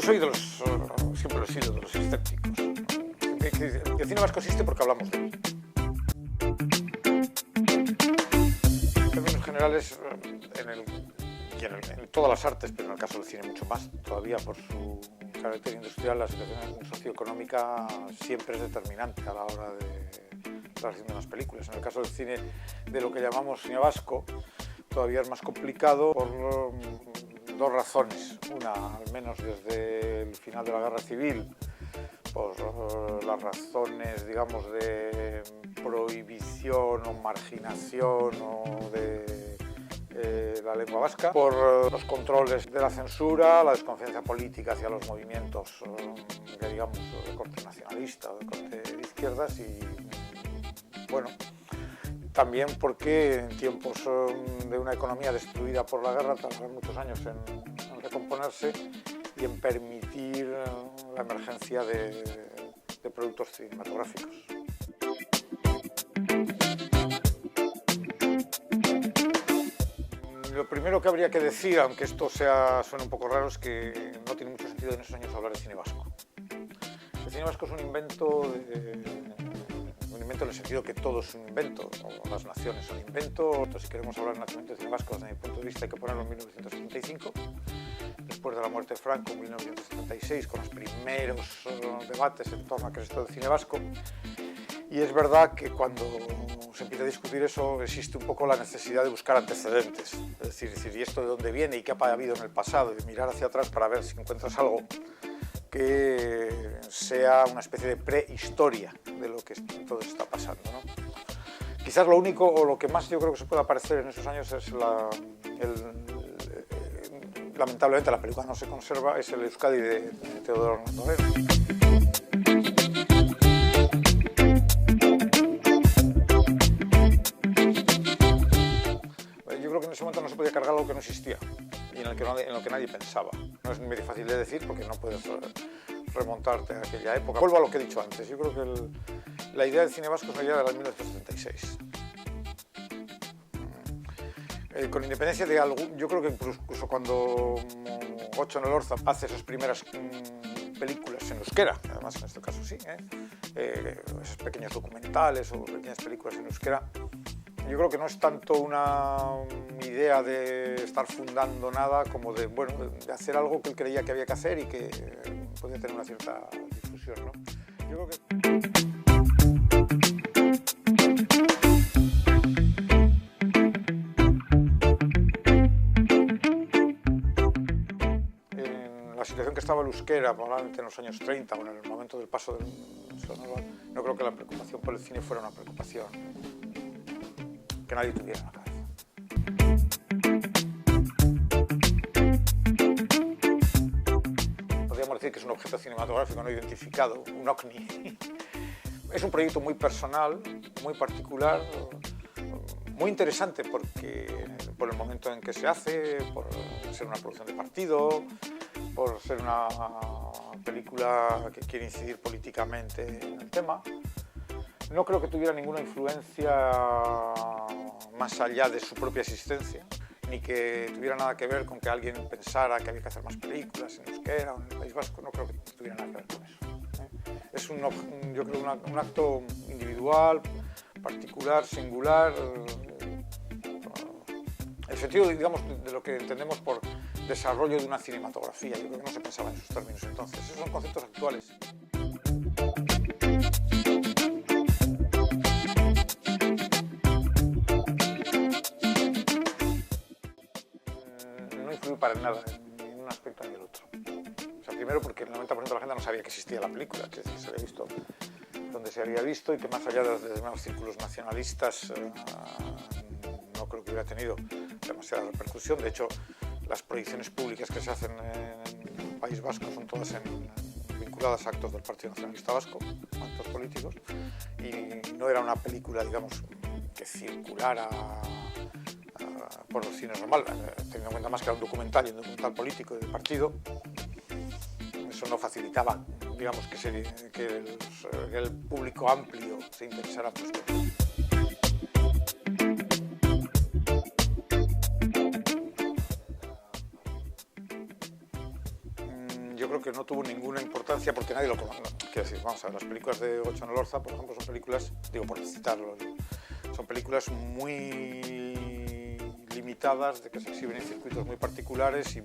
soy de los, siempre lo he sido, de los escépticos. El cine vasco existe porque hablamos de él. En términos generales, en todas las artes, pero en el caso del cine mucho más, todavía por su carácter industrial, la situación socioeconómica siempre es determinante a la hora de estar haciendo unas películas. En el caso del cine, de lo que llamamos cine vasco, todavía es más complicado por dos razones. Una, al menos desde el final de la Guerra Civil, por las razones, digamos, de prohibición o marginación o de la lengua vasca, por los controles de la censura, la desconfianza política hacia los movimientos que, digamos, de corte nacionalista o de corte de izquierdas, y bueno, también porque en tiempos de una economía destruida por la guerra tardaron muchos años en recomponerse y en permitir la emergencia de productos cinematográficos. Lo primero que habría que decir, aunque esto suene un poco raro, es que no tiene mucho sentido en esos años hablar de cine vasco. El cine vasco es un invento en el sentido que todo es un invento, o las naciones son invento. Si queremos hablar del nacimiento del cine vasco, desde mi punto de vista, hay que ponerlo en 1975, después de la muerte de Franco, en 1976, con los primeros debates en torno a qué es esto del cine vasco. Y es verdad que cuando se empieza a discutir eso, existe un poco la necesidad de buscar antecedentes, es decir, ¿y esto de dónde viene y qué ha habido en el pasado? Y de mirar hacia atrás para ver si encuentras algo que sea una especie de prehistoria de lo que todo está pasando, ¿no? Quizás lo único, o lo que más yo creo que se puede aparecer en esos años es lamentablemente la película no se conserva, es el Euskadi de Teodoro Noriega. Yo creo que en ese momento no se podía cargar algo que no existía y en lo que nadie pensaba. No es muy fácil de decir porque no puedes remontarte a aquella época. Vuelvo a lo que he dicho antes. Yo creo que la idea del cine vasco es la idea de 1976. Con independencia de algo, yo creo que incluso cuando Gocho Elorza hace sus primeras películas en euskera, además en este caso sí, esos pequeños documentales o pequeñas películas en euskera, yo creo que no es tanto una idea de estar fundando nada como de hacer algo que él creía que había que hacer y que podía tener una cierta difusión, ¿no? Yo creo que la situación que estaba el euskera, probablemente en los años 30 o en el momento del paso del sonoro, no creo que la preocupación por el cine fuera una preocupación que nadie tuviera en la cabeza. Podríamos decir que es un objeto cinematográfico no identificado, un OVNI. Es un proyecto muy personal, muy particular, muy interesante porque por el momento en que se hace, por ser una producción de partido, por ser una película que quiere incidir políticamente en el tema. No creo que tuviera ninguna influencia más allá de su propia existencia, ni que tuviera nada que ver con que alguien pensara que había que hacer más películas en euskera o en el País Vasco. No creo que tuviera nada que ver con eso. Es yo creo un acto individual, particular, singular, el sentido, digamos, de lo que entendemos por desarrollo de una cinematografía. Yo creo que no se pensaba en esos términos entonces. Esos son conceptos actuales. No influyó para nada ni en un aspecto ni en el otro. O sea, primero porque el 90% de la gente no sabía que existía la película, que se había visto donde se había visto, y que más allá de los determinados círculos nacionalistas no creo que hubiera tenido demasiada repercusión. De hecho, las proyecciones públicas que se hacen en el País Vasco son todas vinculadas a actos del Partido Nacionalista Vasco, actos políticos, y no era una película, digamos, que circulara por los cines normal, teniendo en cuenta más que era un documental y un documental político del partido. Eso no facilitaba, digamos, que el público amplio se interesara por esto. Yo creo que no tuvo ninguna importancia porque nadie lo conoce. Quiero decir, vamos a ver, las películas de Gotzon Elorza, por ejemplo, son películas, digo por citarlo, son películas muy limitadas, de que se exhiben en circuitos muy particulares y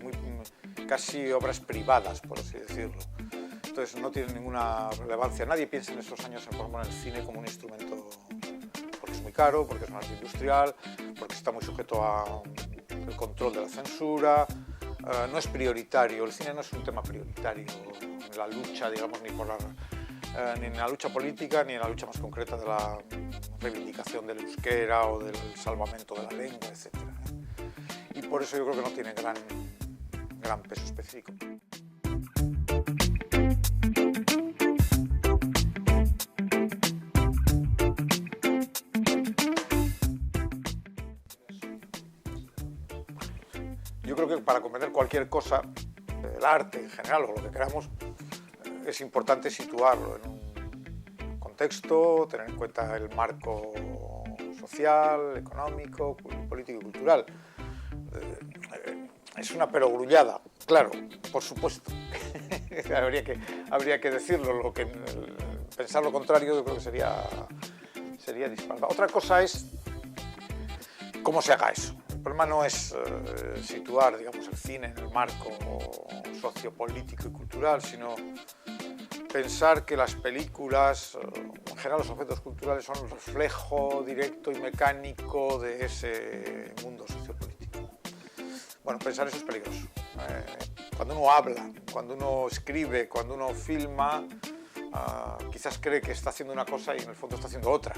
casi obras privadas, por así decirlo. Entonces no tienen ninguna relevancia. Nadie piensa en esos años, por ejemplo, en el cine como un instrumento, porque es muy caro, porque es un arte industrial, porque está muy sujeto al control de la censura. No es prioritario, el cine no es un tema prioritario en la lucha, digamos, ni en la lucha política, ni en la lucha más concreta de la reivindicación del euskera o del salvamento de la lengua, etc. Y por eso yo creo que no tiene gran peso específico. Yo creo que para comprender cualquier cosa, el arte en general o lo que queramos, es importante situarlo en un contexto, tener en cuenta el marco social, económico, político y cultural. Es una perogrullada, claro, por supuesto. habría que decirlo, pensar lo contrario yo creo que sería disparatado. Otra cosa es cómo se haga eso. El problema no es situar, digamos, el cine en el marco sociopolítico y cultural, sino pensar que las películas, en general los objetos culturales, son un reflejo directo y mecánico de ese mundo sociopolítico. Bueno, pensar eso es peligroso. Cuando uno habla, cuando uno escribe, cuando uno filma, quizás cree que está haciendo una cosa y en el fondo está haciendo otra.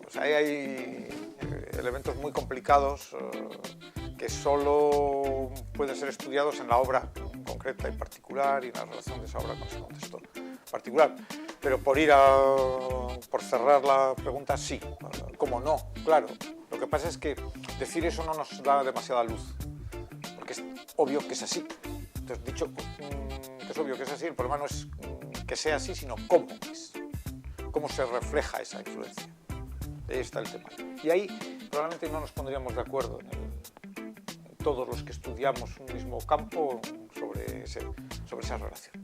O sea, hay elementos muy complicados que solo pueden ser estudiados en la obra concreta y particular y en la relación de esa obra con ese contexto particular. Pero por cerrar la pregunta, sí. ¿Cómo no? Claro. Lo que pasa es que decir eso no nos da demasiada luz, porque es obvio que es así. Entonces, dicho que es obvio que es así, el problema no es que sea así, sino cómo es. Cómo se refleja esa influencia. Ahí está el tema. Y ahí probablemente no nos pondríamos de acuerdo en todos los que estudiamos un mismo campo sobre esa relación.